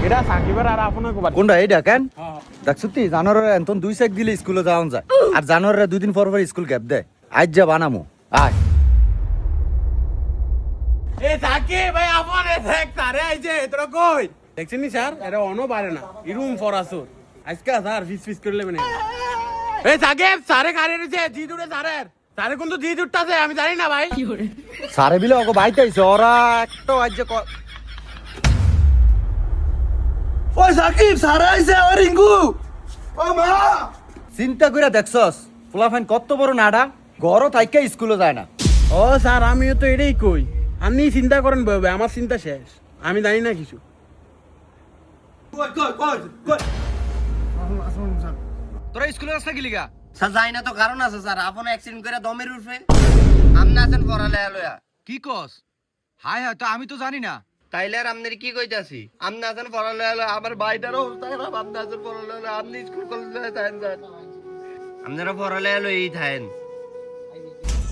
এটা সাকিবের আর আপনার কোবা কোনটা এইটা কেন দেখছ তুই জানোয়ারের এতন 2 সেক দিলে স্কুলে যাওয়া যায় আর জানোয়ারের 2 দিন পর পর স্কুল গ্যাপ দেয় আজ যা বানামু আয় এ সাকিব ভাই আপন এ দেখ সারে আইছে তোরা কই দেখছেন নি স্যার এটা অনো পারে না ইরুম ফরাসুর আজকে স্যার ফিস করে লেবেন এ সাকিব সারে কারে রইছে জি দুরে সারের সারে কোন তো জি দুটটাছে আমি জানি না ভাই সারে বিলে ওকে বাইতে আইছে ওরা একটা আজ যে ওই সাকিব সারা আইছে ও রিঙ্কু ও মা চিন্তা কইরা দেখছস ফুলাফাইন কত বড় নাডা ঘরও থাইকা স্কুলে যায় না ও স্যার আমিও তো এটাই কই আপনি চিন্তা করেন বাবা আমার চিন্তা শেষ আমি জানি না কিছু কই কই কই কই তোরা স্কুলে আসতে গেলি গা স্যার যাই না তো কারণ আছে স্যার আপন অ্যাক্সিডেন্ট করে দমের উঠবে আমনে আছেন পড়ালে লয়া কি কস হাই হাই তো আমি তো জানি না তাইলে আর আমনের কি কইতাছি আমনে আছেন পড়ালে লয়া আমার ভাইটারও অবস্থা খারাপ আমনে আছেন পড়ালে লয়া আপনি স্কুল কলেজে থাকেন স্যার আপনারা পড়ালে লই থাকেন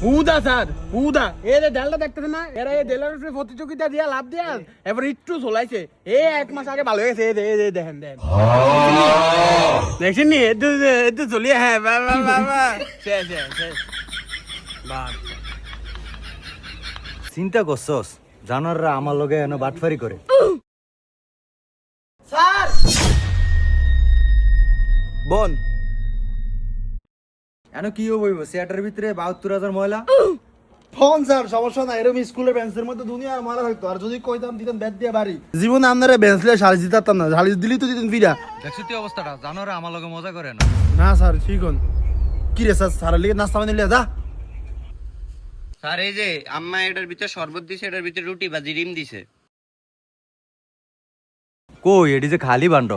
হুদা স্যার হুদা এ যে ডালটা দেখতেছেন না এরা এই ডেলার উপরে প্রতিযোগিতা দিয়া লাভ দিয়া এবার একটু চলাইছে এ 1 মাস আগে ভালো হয়ে গেছে এই দেখেন দেখছেন নি একটু চলিয়ে হ্যাঁ বাবা শেষ বাদ চিন্তা করছস জানোয়াররা আমার লগে এনে বাটফারি করে স্যার বোন এনো কি হইব সেটার ভিতরে 72000 ময়লা ফোন স্যার সমস্যা না এরকম স্কুলের বেঞ্চের মধ্যে দুনিয়ার মারা থাকতো আর যদি কইতাম দিতেন ব্যাট দিয়ে বাড়ি জীবনে আপনারা বেঞ্চলে সারিস দিতাম না সারিস দিলেই তো দিতেন ফিরা দেখছিস তুই অবস্থাটা জানোয়াররা আমার লগে মজা করে না না স্যার ঠিক হন কি রে স্যার সারা লিগে নাস্তা বানিয়ে লিয়া যা স্যার এই যে আম্মা এটার ভিতরে শরবত দিছে এটার ভিতরে রুটি ভাজি ডিম দিছে কই এডি যে খালি বান্ড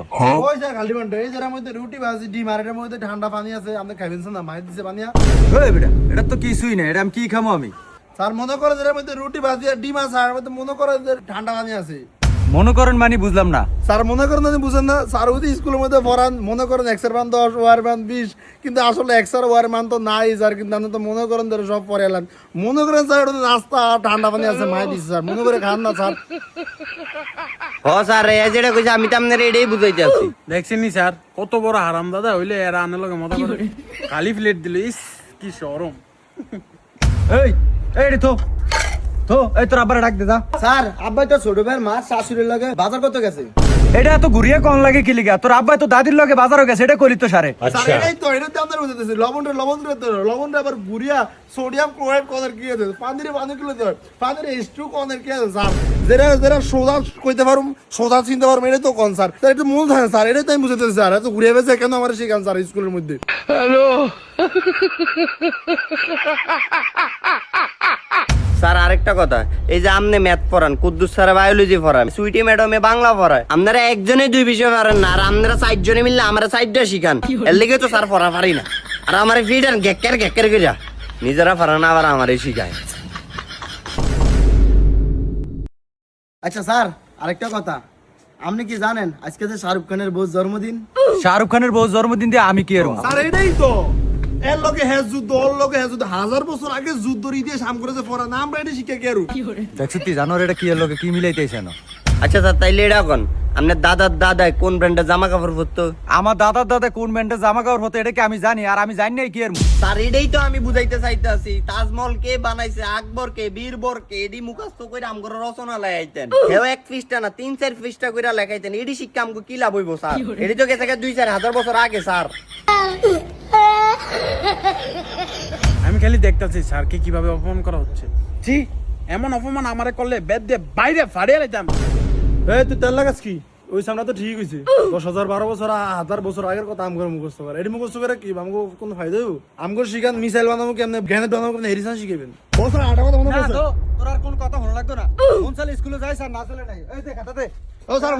ওই স্যার খালি বান্ড এই যার মধ্যে রুটি ভাজি ডিম আর এর মধ্যে ঠান্ডা পানি আছে আপনি খাইবেন না মাই দিছে পানিয়া ওই বেটা এটা তো কিছুই না এটা আমি কি খামো আমি স্যার মনে করেন এর মধ্যে রুটি ভাজি আর ডিম আছে আর মধ্যে মনে করেন যে ঠান্ডা পানি আছে মনে করেন মানে বুঝলাম না স্যার মনে করেন আপনি বুঝেন না স্যার ওই স্কুলের মধ্যে পড়ান মনে করেন এক্সের মান 10 ওয়ার মান 20 কিন্তু আসলে এক্সের ওয়ার মান তো নাই স্যার কিন্তু আপনি তো মনে করেন ধরে সব পড়ে এলেন মনে করেন স্যার ওটা নাস্তা আর ঠান্ডা পানি আছে মাই দিছে স্যার মনে করে খান না স্যার ও স্যার এই যেটা কইছে আমি তো আপনার এটাই বুঝাইতে আছি দেখছেন নি স্যার কত বড় হারাম দাদা হইলে এরা আনার লগে মজা করে খালি প্লেট দিল ইস কি শরম এই রে তো এই তোর আব্বারে ডাক দে যা স্যার আব্বাই তো ছোট ভাইয়ের মা শাশুড়ির লাগে বাজার করতে গেছে এটা তো ঘুরিয়ে কোন লাগে কি লিগা তোর আব্বা তো দাদির লগে বাজারও গেছে এটা করি তো সারে স্যার এটাই তো এটা তো আপনার বুঝতেছি লবণটা আবার গুড়িয়া সোডিয়াম ক্লোরাইড কোনের কি আছে পানি কিলো দেয় পানির H2 কোনের কি আছে স্যার যেটা সোজা কইতে পারুম সোজা চিনতে পারুম এটা তো কোন স্যার এটা মূল থাকে স্যার এটাই তো আমি বুঝতেছি স্যার এত ঘুরিয়ে বেছে কেন আমার শিখান স্যার স্কুলের মধ্যে স্যার আরেকটা কথা এই যে আপনি ম্যাথ পড়ান কুদ্দুস স্যার বায়োলজি পড়ান সুইটি ম্যাডামে বাংলা পড়ায় আপনারা একজনে 2 বিষয় পারেন না আর আপনারা 4 জনে মিললে আমরা 4টা শিখান এর লিগে তো স্যার পড়া পারি না আর আমার ফিডার গেক্কের কইরা নিজেরা পারে না আবার আমারই শিখায় আচ্ছা স্যার আরেকটা কথা আপনি কি জানেন আজকে যে শাহরুখ খানের বউ জন্মদিন শাহরুখ খানের বউ জন্মদিন দিয়ে আমি কি এরম স্যার এটাই তো এর লগে হ্যাঁ যুদ্ধ ওর লগে হ্যাঁ যুদ্ধ 1000 বছর আগে যুদ্ধর ইতিহাস আম করেছে পড়া না আমরা এটা শিখে গেরু দেখছিস তুই জানোয়ার এটা কি এর লগে কি মিলাইতেছে না আচ্ছা স্যার তাইলে এটা কোন আপনার দাদাই কোন ব্র্যান্ডের জামা কাপড় পরতো আমার দাদা কোন ব্যান্ডের জামা কাপড় হতো এটা কি আমি জানি আর আমি জানি না কি এর স্যার এটাই তো আমি বুঝাইতে চাইতাছি তাজমহল কে বানাইছে আকবর কে বীরবর কে এডি মুখস্থ কইরা আমগো রচনা লাগাইতেন হেও 1 পৃষ্ঠা না 3-4 পৃষ্ঠা কইরা লেখাইতেন এডি শিক্ষা আমগো কি লাভ হইবো স্যার এডি তো গেছে 2-4 হাজার বছর আগে স্যার আমি খালি দেখতেছি স্যারকে কিভাবে অপমান করা হচ্ছে জি এমন অপমান আমারে করলে বেদ দিয়ে বাইরে ফাড়িয়ে লাইতাম এই তুই তেল লাগাস কি ওই সামনে তো ঠিক হইছে 10,000 12 বছর 1000 বছর আগের কথা আমগো মুখস্থ করে এডি মুখস্থ করে কি আমগো কোনো ফায়দা হইব আমগো শিখান মিসাইল বানাবো কেমনে গ্রেনেড বানাবো কেমনে হেরিসান শিখাবেন বস আটা কথা মনে করছ তোর আর কোন কথা হলো লাগতো না কোন সালে স্কুলে যাই স্যার না চলে নাই এই দেখ খাতাতে ও স্যার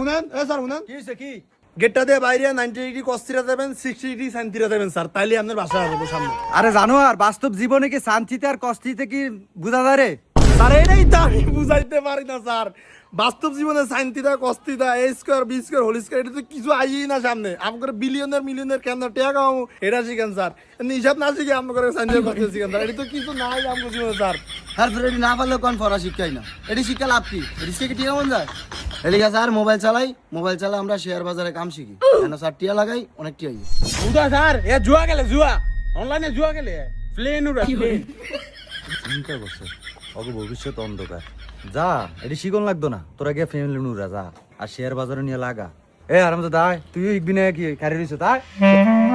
শুনেন কি হইছে কি গেটটা দিয়ে বাইরে 90 ডিগ্রি কস্তিরা যাবেন 60 ডিগ্রি সাইনতিরা যাবেন স্যার তাইলে আপনার বাসা হবে সামনে আরে জানো আর বাস্তব জীবনে কি শান্তিতে আর কষ্টিতে কি বুঝা যায় রে স্যার এটাই তো আমি বুঝাইতে পারি না স্যার। বাস্তব জীবনে সাইন্তিটা কস্তিটা A square B square whole square এটা তো কিছু আইই না সামনে। আমাদের বিলিয়নের মিলিয়নের কেন টাকা কামাবো এটা শিখেন স্যার। হিসাব না শিখে আমাদের সাইন্সের কষ্ট শিখেন স্যার। এটা তো কিছু নাই আমাদের জীবনে স্যার। তারপরে এটি না পারলেও কোন পড়া শিক্ষাই না, এটি শিক্ষা লাভ কি? এটি শিখে টিয়া মন যায়? এদিকে স্যার মোবাইল চালাই আমরা শেয়ার বাজারে কাম শিখি, কেন স্যার টিয়া লাগাই অনেক টিয়া। বুঝা স্যার এ জুয়া গেলে জুয়া অনলাইনে জুয়া গেলে প্লেন উড়া প্লেন। চিন্তা করছে অগ ভবিষ্যৎ অন্ধকার। যা এটি শিকন লাগতো না, তোরা গিয়ে ফ্যামিলি নুরা যা আর শেয়ার বাজারে নিয়ে লাগা। এ আরাম তো দায় তুইও ইকবি না কি খারি রইছ তাই।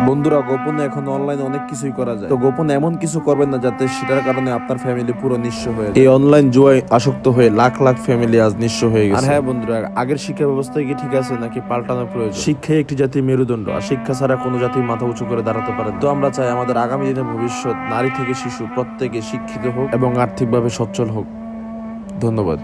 বন্ধুরা, গোপনে এখন অনলাইনে অনেক কিছুই করা যায়, তো গোপনে এমন কিছু করবেন না যাতে সেটার কারণে আপনার ফ্যামিলি পুরো নিঃস্ব হয়ে যায়। এই অনলাইন জুয়ায় আসক্ত হয়ে লাখ লাখ ফ্যামিলি আজ নিঃস্ব হয়ে গেছে। আর হ্যাঁ বন্ধুরা, আগের শিক্ষা ব্যবস্থা কি ঠিক আছে নাকি পাল্টানো প্রয়োজন? শিক্ষাই একটি জাতির মেরুদণ্ড, আর শিক্ষা ছাড়া কোনো জাতি মাথা উঁচু করে দাঁড়াতে পারে না। তো আমরা চাই আমাদের আগামী দিনের ভবিষ্যৎ নারী থেকে শিশু প্রত্যেকে শিক্ষিত হোক এবং আর্থিকভাবে সচ্ছল হোক। ধন্যবাদ।